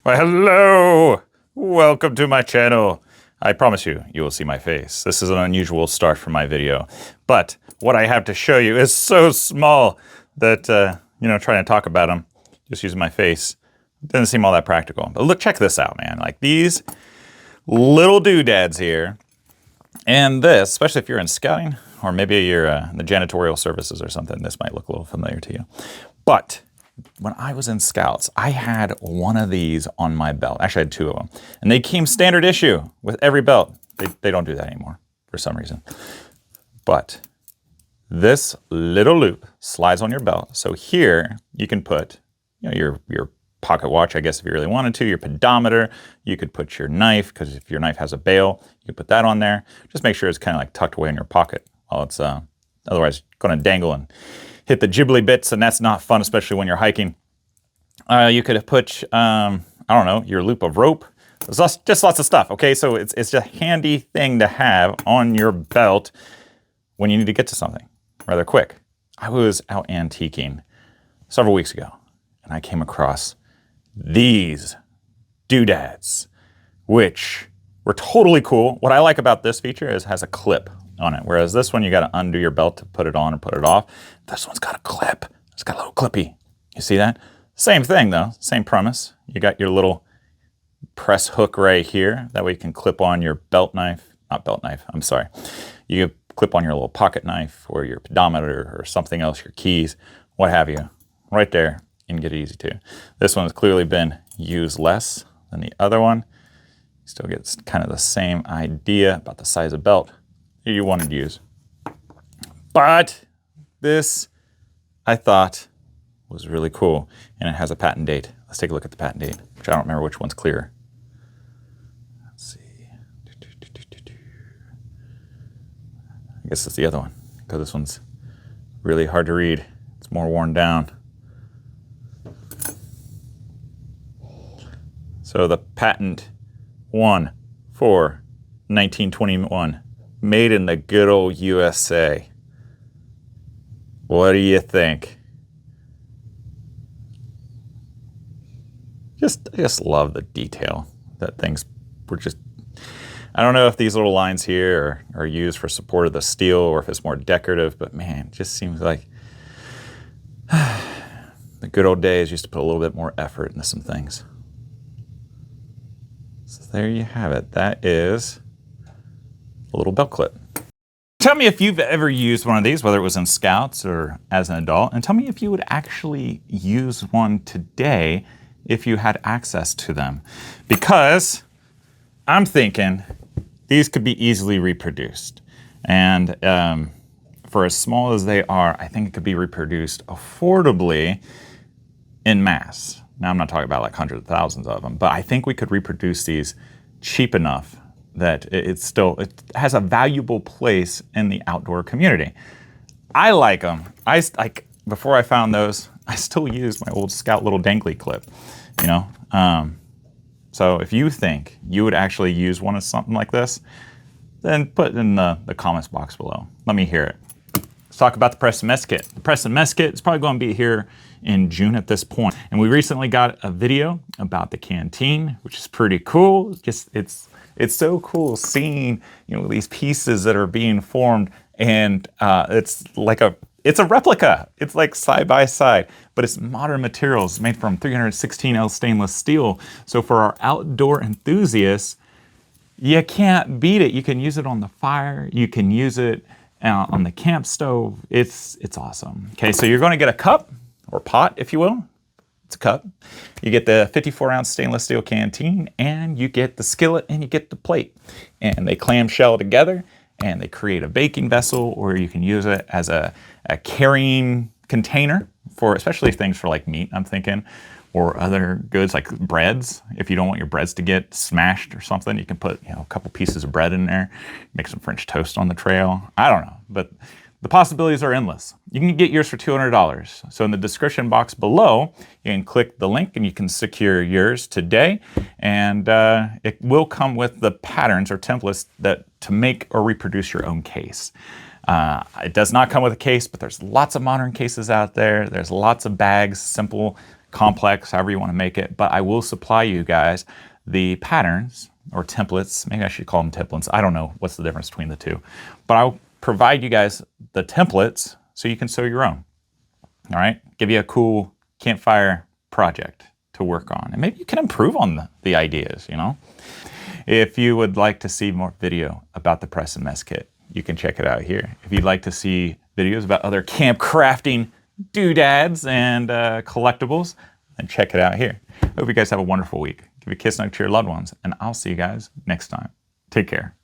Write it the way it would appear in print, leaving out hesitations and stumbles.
Why, hello! Welcome to my channel. I promise you, you will see my face. This is an unusual start for my video. But what I have to show you is so small that, trying to talk about them, just using my face, doesn't seem all that practical. But look, check this out, man. Like these little doodads here, and this, especially if you're in scouting, or maybe you're in the janitorial services or something, this might look a little familiar to you. But when I was in scouts, I had one of these on my belt. Actually, I had two of them. And they came standard issue with every belt. They don't do that anymore for some reason. But this little loop slides on your belt. So here you can put your pocket watch, I guess, if you really wanted to, your pedometer. You could put your knife, because if your knife has a bail, you could put that on there. Just make sure it's kind of like tucked away in your pocket while it's otherwise going to dangle and hit the jibbly bits, and that's not fun, especially when you're hiking. You could put, I don't know, your loop of rope. There's just lots of stuff, okay? So it's a handy thing to have on your belt when you need to get to something rather quick. I was out antiquing several weeks ago, and I came across these doodads, which were totally cool. What I like about this feature is it has a clip on it, whereas this one you got to undo your belt to put it on or put it off. This one's got a clip. It's got a little clippy. You see that? Same thing though, same premise. You got your little press hook right here. That way you can clip on your belt knife, not belt knife, I'm sorry. You clip on your little pocket knife or your pedometer or something else, your keys, what have you. Right there, you can get it easy too. This one has clearly been used less than the other one. Still gets kind of the same idea about the size of belt you wanted to use. But this, I thought, was really cool, and it has a patent date. Let's take a look at the patent date, which I don't remember which one's clear. Let's see. I guess it's the other one, because this one's really hard to read. It's more worn down. So the patent 1/4/1921, made in the good old USA. What do you think? I just love the detail that things were just. I don't know if these little lines here are used for support of the steel or if it's more decorative, but man, it just seems like the good old days used to put a little bit more effort into some things. So there you have it. That is a little belt clip. Tell me if you've ever used one of these, whether it was in scouts or as an adult, and tell me if you would actually use one today if you had access to them. Because I'm thinking these could be easily reproduced. And for as small as they are, I think it could be reproduced affordably in mass. Now, I'm not talking about like hundreds of thousands of them, but I think we could reproduce these cheap enough that it has a valuable place in the outdoor community. I like them. Before I found those, I still use my old Scout little dangly clip, So if you think you would actually use one of something like this, then put it in the comments box below. Let me hear it. Let's talk about the THEROZ Mess Kit. The THEROZ Mess Kit is probably going to be here in June at this point. And we recently got a video about the canteen, which is pretty cool. It's so cool seeing these pieces that are being formed, and it's a replica. It's like side by side, but it's modern materials made from 316L stainless steel. So for our outdoor enthusiasts, you can't beat it. You can use it on the fire. You can use it on the camp stove. It's awesome. Okay, so you're going to get a cup or pot, if you will. It's a cup. You get the 54-ounce stainless steel canteen, and you get the skillet, and you get the plate. And they clamshell together, and they create a baking vessel, or you can use it as a carrying container for especially things for like meat, I'm thinking, or other goods like breads. If you don't want your breads to get smashed or something, you can put a couple pieces of bread in there, make some French toast on the trail. I don't know, but the possibilities are endless. You can get yours for $200. So in the description box below, you can click the link and you can secure yours today. And it will come with the patterns or templates to make or reproduce your own case. It does not come with a case, but there's lots of modern cases out there. There's lots of bags, simple complex, however you want to make it, but I will supply you guys the patterns or templates. Maybe I should call them templates. I don't know what's the difference between the two, but I'll provide you guys the templates so you can sew your own. All right, give you a cool campfire project to work on, and maybe you can improve on the ideas, you know? If you would like to see more video about the Press and Mess Kit, you can check it out here. If you'd like to see videos about other camp crafting doodads and collectibles, then check it out here. Hope you guys have a wonderful week. Give a kiss and hug to your loved ones, and I'll see you guys next time. Take care.